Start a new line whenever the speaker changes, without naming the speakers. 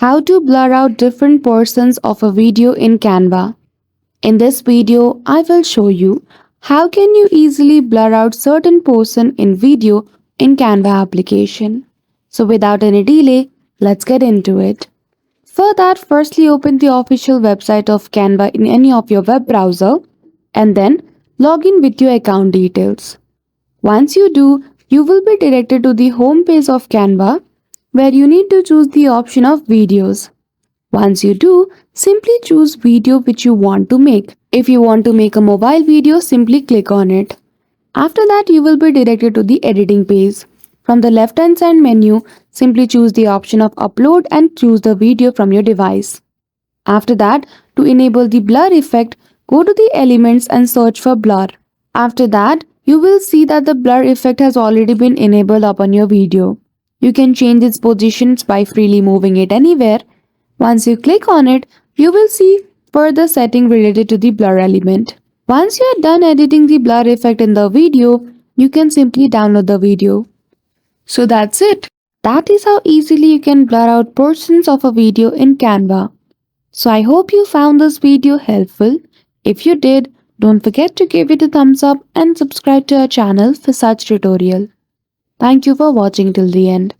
How to blur out different portions of a video in Canva. In this video, I will show you how can you easily blur out certain portion in video in Canva application. So without any delay, let's get into it. For that, firstly open the official website of Canva in any of your web browser and then log in with your account details. Once you do, you will be directed to the home page of Canva where you need to choose the option of videos. Once you do, simply choose video which you want to make. If you want to make a mobile video, simply click on it. After that, you will be directed to the editing page. From the left hand side menu, simply choose the option of upload and choose the video from your device. After that, to enable the blur effect, go to the elements and search for blur. After that, you will see that the blur effect has already been enabled upon your video. You can change its positions by freely moving it anywhere. Once you click on it, you will see further setting related to the blur element. Once you are done editing the blur effect in the video, you can simply download the video. So that's it. That is how easily you can blur out portions of a video in Canva. So I hope you found this video helpful. If you did, don't forget to give it a thumbs up and subscribe to our channel for such tutorial. Thank you for watching till the end.